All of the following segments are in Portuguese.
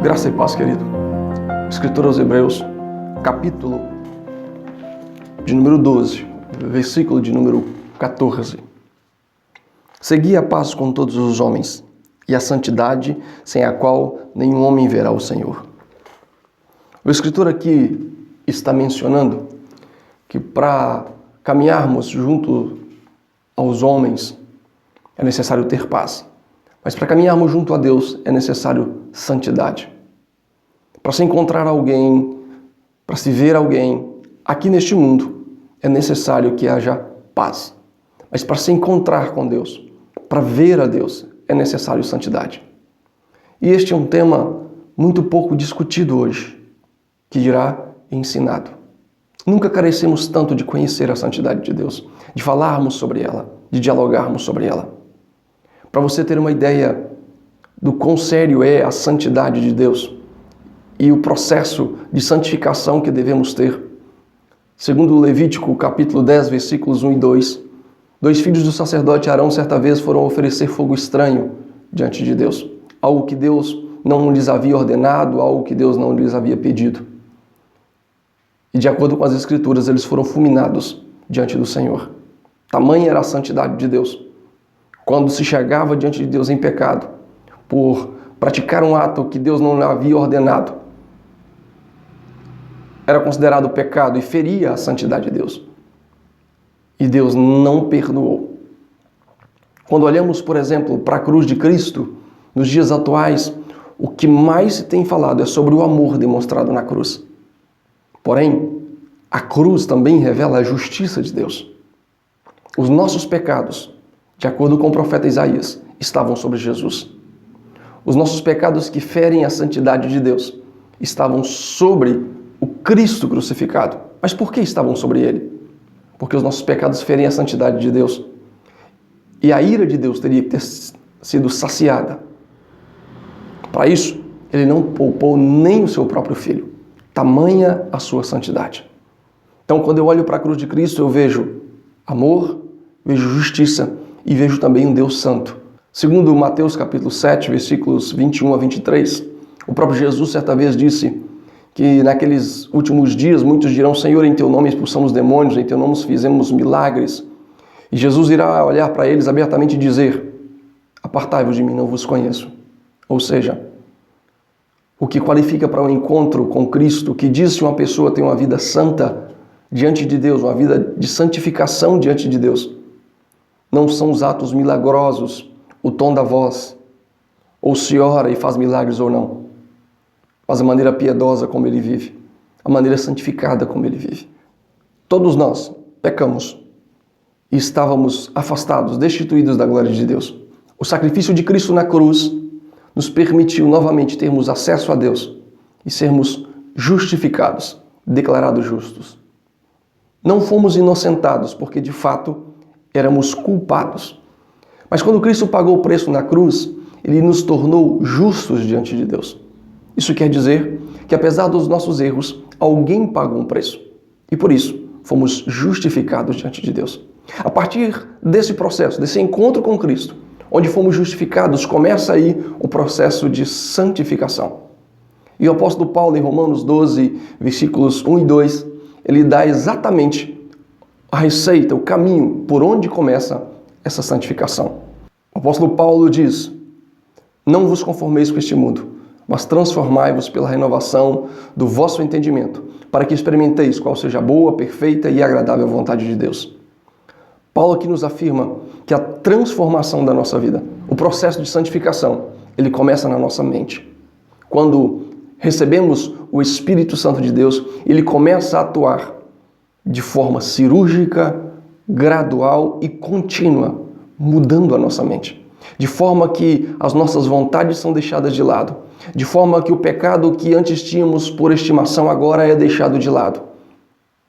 Graça e paz, querido. Escritura aos Hebreus, capítulo de número 12, versículo de número 14. Segui a paz com todos os homens e a santidade, sem a qual nenhum homem verá o Senhor. O escritor aqui está mencionando que para caminharmos junto aos homens é necessário ter paz. Mas para caminharmos junto a Deus é necessário santidade. Para se encontrar alguém, para se ver alguém aqui neste mundo, é necessário que haja paz. Mas para se encontrar com Deus, para ver a Deus, é necessário santidade. E este é um tema muito pouco discutido hoje, que dirá ensinado. Nunca carecemos tanto de conhecer a santidade de Deus, de falarmos sobre ela, de dialogarmos sobre ela. Para você ter uma ideia do quão sério é a santidade de Deus e o processo de santificação que devemos ter, segundo Levítico, capítulo 10, versículos 1 e 2, dois filhos do sacerdote Arão certa vez foram oferecer fogo estranho diante de Deus, algo que Deus não lhes havia ordenado, algo que Deus não lhes havia pedido. E de acordo com as Escrituras, eles foram fulminados diante do Senhor. Tamanha era a santidade de Deus. Quando se chegava diante de Deus em pecado, por praticar um ato que Deus não havia ordenado, era considerado pecado e feria a santidade de Deus. E Deus não perdoou. Quando olhamos, por exemplo, para a cruz de Cristo, nos dias atuais, o que mais se tem falado é sobre o amor demonstrado na cruz. Porém, a cruz também revela a justiça de Deus. Os nossos pecados, de acordo com o profeta Isaías, estavam sobre Jesus. Os nossos pecados que ferem a santidade de Deus estavam sobre o Cristo crucificado. Mas por que estavam sobre ele? Porque os nossos pecados ferem a santidade de Deus. E a ira de Deus teria que ter sido saciada. Para isso, ele não poupou nem o seu próprio filho. Tamanha a sua santidade. Então, quando eu olho para a cruz de Cristo, eu vejo amor, vejo justiça e vejo também um Deus santo. Segundo Mateus capítulo 7, versículos 21 a 23, o próprio Jesus certa vez disse que naqueles últimos dias muitos dirão: Senhor, em teu nome expulsamos demônios, em teu nome fizemos milagres. E Jesus irá olhar para eles abertamente e dizer: apartai-vos de mim, não vos conheço. Ou seja, o que qualifica para um encontro com Cristo, o que diz se uma pessoa tem uma vida santa diante de Deus, uma vida de santificação diante de Deus, não são os atos milagrosos, o tom da voz, ou se ora e faz milagres ou não, mas a maneira piedosa como ele vive, a maneira santificada como ele vive. Todos nós pecamos e estávamos afastados, destituídos da glória de Deus. O sacrifício de Cristo na cruz nos permitiu novamente termos acesso a Deus e sermos justificados, declarados justos. Não fomos inocentados, porque de fato éramos culpados. Mas quando Cristo pagou o preço na cruz, ele nos tornou justos diante de Deus. Isso quer dizer que apesar dos nossos erros, alguém pagou um preço. E por isso, fomos justificados diante de Deus. A partir desse processo, desse encontro com Cristo, onde fomos justificados, começa aí o processo de santificação. E o apóstolo Paulo, em Romanos 12, versículos 1 e 2, ele dá exatamente a receita, o caminho por onde começa essa santificação. O apóstolo Paulo diz: não vos conformeis com este mundo, mas transformai-vos pela renovação do vosso entendimento, para que experimenteis qual seja a boa, perfeita e agradável vontade de Deus. Paulo aqui nos afirma que a transformação da nossa vida, o processo de santificação, ele começa na nossa mente. Quando recebemos o Espírito Santo de Deus, ele começa a atuar de forma cirúrgica, gradual e contínua, mudando a nossa mente. De forma que as nossas vontades são deixadas de lado. De forma que o pecado que antes tínhamos por estimação agora é deixado de lado.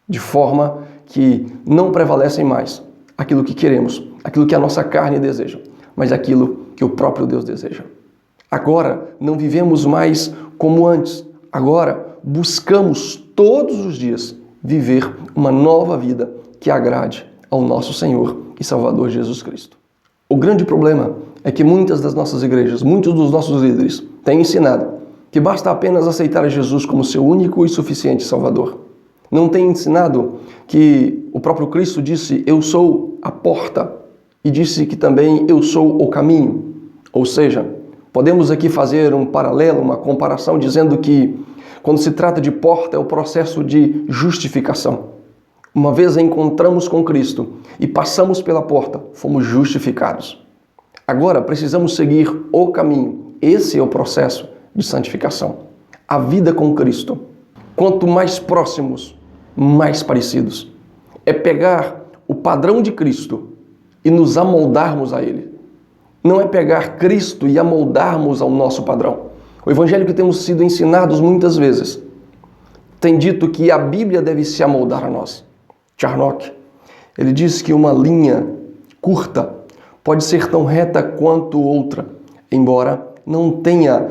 De forma que não prevalecem mais aquilo que queremos, aquilo que a nossa carne deseja, mas aquilo que o próprio Deus deseja. Agora não vivemos mais como antes. Agora buscamos todos os dias viver uma nova vida que agrade ao nosso Senhor e Salvador Jesus Cristo. O grande problema é que muitas das nossas igrejas, muitos dos nossos líderes têm ensinado que basta apenas aceitar a Jesus como seu único e suficiente Salvador. Não tem ensinado que o próprio Cristo disse, eu sou a porta, e disse que também eu sou o caminho. Ou seja, podemos aqui fazer um paralelo, uma comparação, dizendo que quando se trata de porta é o processo de justificação. Uma vez encontramos com Cristo e passamos pela porta, fomos justificados. Agora precisamos seguir o caminho. Esse é o processo de santificação. A vida com Cristo. Quanto mais próximos, mais parecidos. É pegar o padrão de Cristo e nos amoldarmos a Ele. Não é pegar Cristo e amoldarmos ao nosso padrão. O evangelho que temos sido ensinados muitas vezes tem dito que a Bíblia deve se amoldar a nós. Charnock, ele diz que uma linha curta pode ser tão reta quanto outra, embora não tenha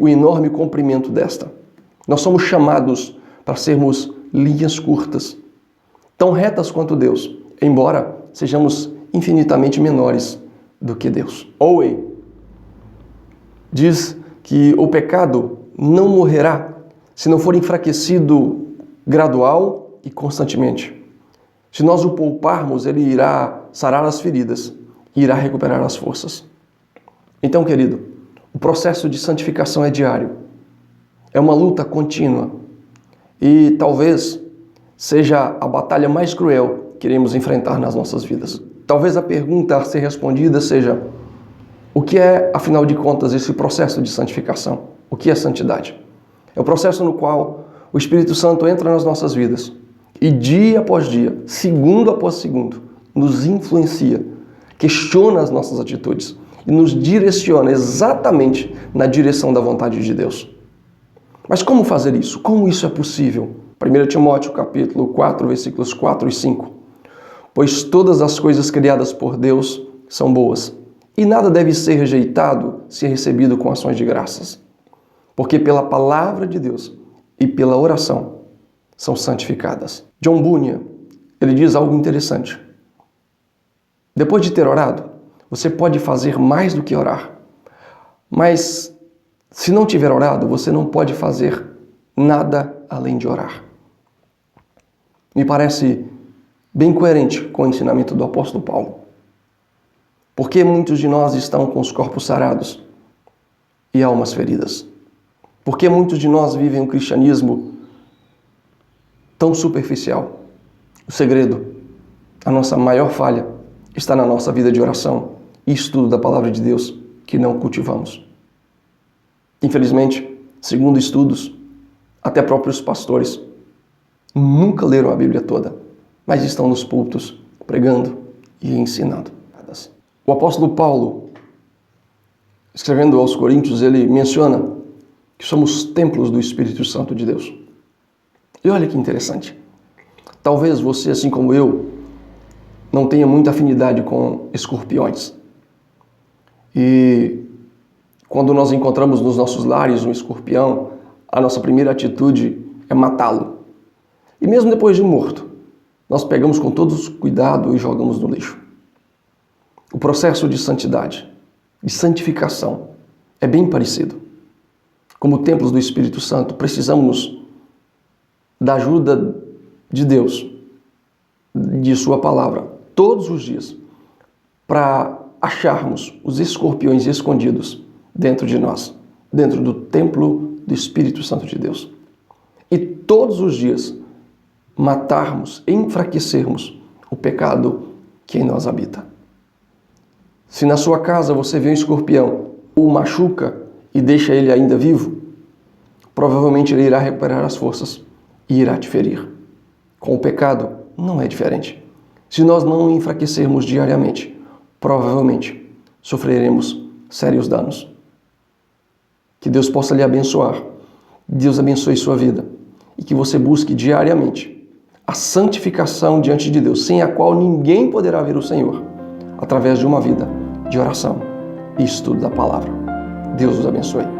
o enorme comprimento desta. Nós somos chamados para sermos linhas curtas, tão retas quanto Deus, embora sejamos infinitamente menores do que Deus. Owen diz que o pecado não morrerá se não for enfraquecido gradual e constantemente. Se nós o pouparmos, ele irá sarar as feridas e irá recuperar as forças. Então, querido, o processo de santificação é diário. É uma luta contínua. E talvez seja a batalha mais cruel que iremos enfrentar nas nossas vidas. Talvez a pergunta a ser respondida seja: o que é, afinal de contas, esse processo de santificação? O que é santidade? É o processo no qual o Espírito Santo entra nas nossas vidas e dia após dia, segundo após segundo, nos influencia, questiona as nossas atitudes e nos direciona exatamente na direção da vontade de Deus. Mas como fazer isso? Como isso é possível? 1 Timóteo capítulo 4, versículos 4 e 5. Pois todas as coisas criadas por Deus são boas, e nada deve ser rejeitado se recebido com ações de graças. Porque pela palavra de Deus e pela oração são santificadas. John Bunyan, ele diz algo interessante. Depois de ter orado, você pode fazer mais do que orar. Mas se não tiver orado, você não pode fazer nada além de orar. Me parece bem coerente com o ensinamento do apóstolo Paulo. Porque muitos de nós estão com os corpos sarados e almas feridas? Porque muitos de nós vivem um cristianismo tão superficial? O segredo, a nossa maior falha, está na nossa vida de oração e estudo da palavra de Deus que não cultivamos. Infelizmente, segundo estudos, até próprios pastores nunca leram a Bíblia toda, mas estão nos púlpitos pregando e ensinando. O apóstolo Paulo, escrevendo aos Coríntios, ele menciona que somos templos do Espírito Santo de Deus. E olha que interessante. Talvez você, assim como eu, não tenha muita afinidade com escorpiões. E quando nós encontramos nos nossos lares um escorpião, a nossa primeira atitude é matá-lo. E mesmo depois de morto, nós pegamos com todo cuidado e jogamos no lixo. O processo de santidade, de santificação, é bem parecido. Como templos do Espírito Santo, precisamos da ajuda de Deus, de Sua palavra, todos os dias, para acharmos os escorpiões escondidos dentro de nós, dentro do templo do Espírito Santo de Deus. E todos os dias matarmos, enfraquecermos o pecado que em nós habita. Se na sua casa você vê um escorpião, o machuca e deixa ele ainda vivo, provavelmente ele irá recuperar as forças e irá te ferir. Com o pecado não é diferente. Se nós não o enfraquecermos diariamente, provavelmente sofreremos sérios danos. Que Deus possa lhe abençoar. Deus abençoe sua vida e que você busque diariamente a santificação diante de Deus, sem a qual ninguém poderá ver o Senhor, através de uma vida de oração e estudo da palavra. Deus os abençoe.